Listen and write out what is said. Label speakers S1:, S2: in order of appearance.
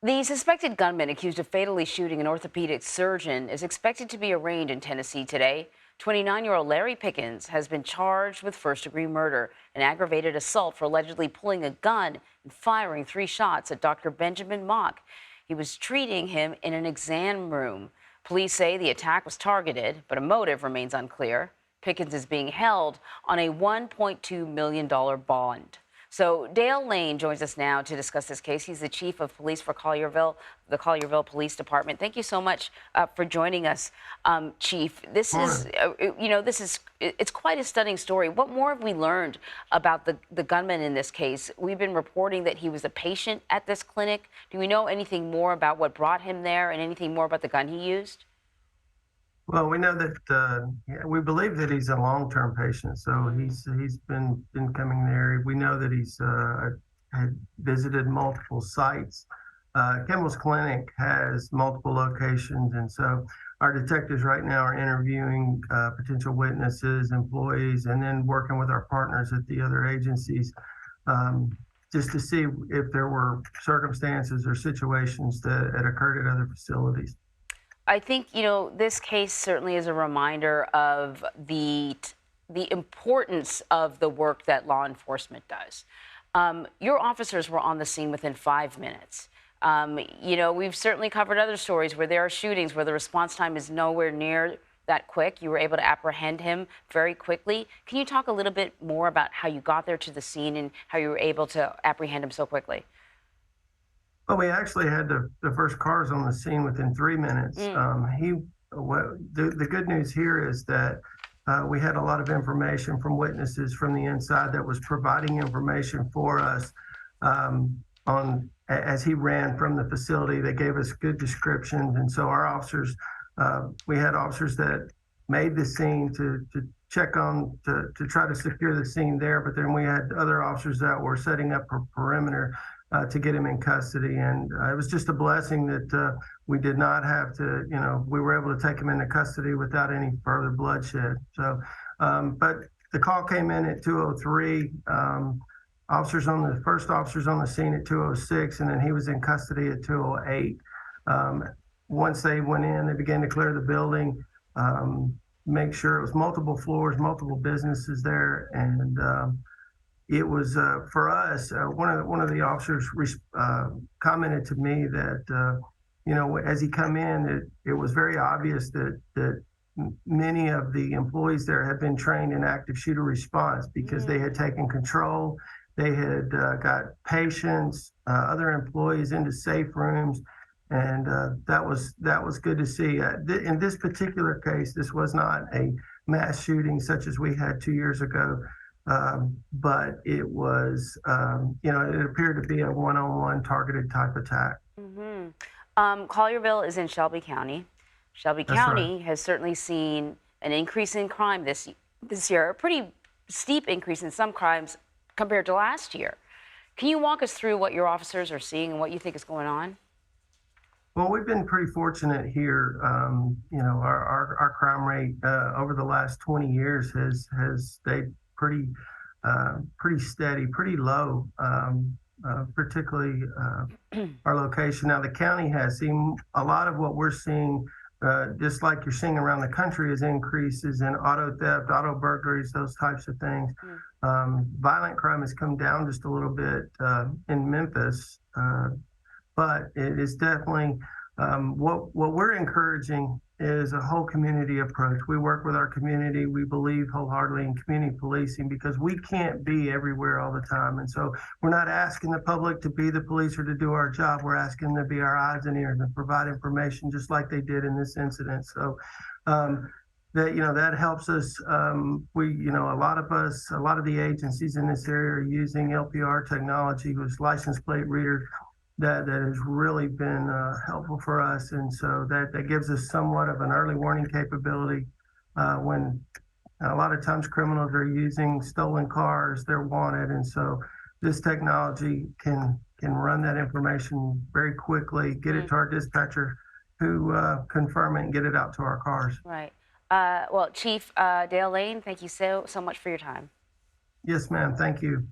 S1: The suspected gunman accused of fatally shooting an orthopedic surgeon is expected to be arraigned in Tennessee today. 29-year-old Larry Pickens has been charged with first-degree murder and aggravated assault for allegedly pulling a gun and firing 3 shots at Dr. Benjamin Mauk. He was treating him in an exam room. Police say the attack was targeted, but a motive remains unclear. Pickens is being held on a $1.2 million bond. So Dale Lane joins us now to discuss this case. He's the chief of police for Collierville, the Collierville Police Department. Thank you so much for joining us, Chief. This is, it's quite a stunning story. What more have we learned about the gunman in this case? We've been reporting that he was a patient at this clinic. Do we know anything more about what brought him there and anything more about the gun he used?
S2: Well, we know that we believe that he's a long-term patient, so he's been coming there. We know that he's had visited multiple sites. Kimball's Clinic has multiple locations, and so our detectives right now are interviewing potential witnesses, employees, and then working with our partners at the other agencies just to see if there were circumstances or situations that had occurred at other facilities.
S1: I think, this case certainly is a reminder of the importance of the work that law enforcement does. Your officers were on the scene within 5 minutes. We've certainly covered other stories where there are shootings where the response time is nowhere near that quick. You were able to apprehend him very quickly. Can you talk a little bit more about how you got there to the scene and how you were able to apprehend him so quickly?
S2: Well, we actually had the first cars on the scene within 3 minutes. The good news here is that we had a lot of information from witnesses from the inside that was providing information for us as he ran from the facility. They gave us good descriptions, and so our officers, we had officers that made the scene to check on to try to secure the scene there, but then we had other officers that were setting up a perimeter to get him in custody. And it was just a blessing that we did not have to, we were able to take him into custody without any further bloodshed. So, but the call came in at 2:03. First officers on the scene at 2:06, and then he was in custody at 2:08. Once they went in, they began to clear the building, make sure it was multiple floors, multiple businesses there, and it was for us. One of the officers commented to me that as he come in, it was very obvious that many of the employees there had been trained in active shooter response because they had taken control. They had got patients, other employees into safe rooms, and that was good to see. In this particular case, this was not a mass shooting such as we had 2 years ago. But it was, it appeared to be a one-on-one targeted type attack.
S1: Collierville is in Shelby County. Shelby
S2: That's
S1: County
S2: right.
S1: has certainly seen an increase in crime this year, a pretty steep increase in some crimes compared to last year. Can you walk us through what your officers are seeing and what you think is going on?
S2: Well, we've been pretty fortunate here. Our crime rate over the last 20 years has stayed pretty steady, pretty low, particularly our location. Now, the county has seen a lot of what we're seeing, just like you're seeing around the country, is increases in auto theft, auto burglaries, those types of things. Violent crime has come down just a little bit in Memphis, but it is definitely what we're encouraging is a whole community approach. We work with our community. We believe wholeheartedly in community policing because we can't be everywhere all the time. And so we're not asking the public to be the police or to do our job. We're asking them to be our eyes and ears and provide information just like they did in this incident. So that helps us. A lot of the agencies in this area are using LPR technology, whose license plate reader that has really been helpful for us. And so that gives us somewhat of an early warning capability when a lot of times criminals are using stolen cars, they're wanted. And so this technology can run that information very quickly, get it to our dispatcher who confirm it and get it out to our cars.
S1: Right. Well, Chief Dale Lane, thank you so much for your time.
S2: Yes, ma'am. Thank you.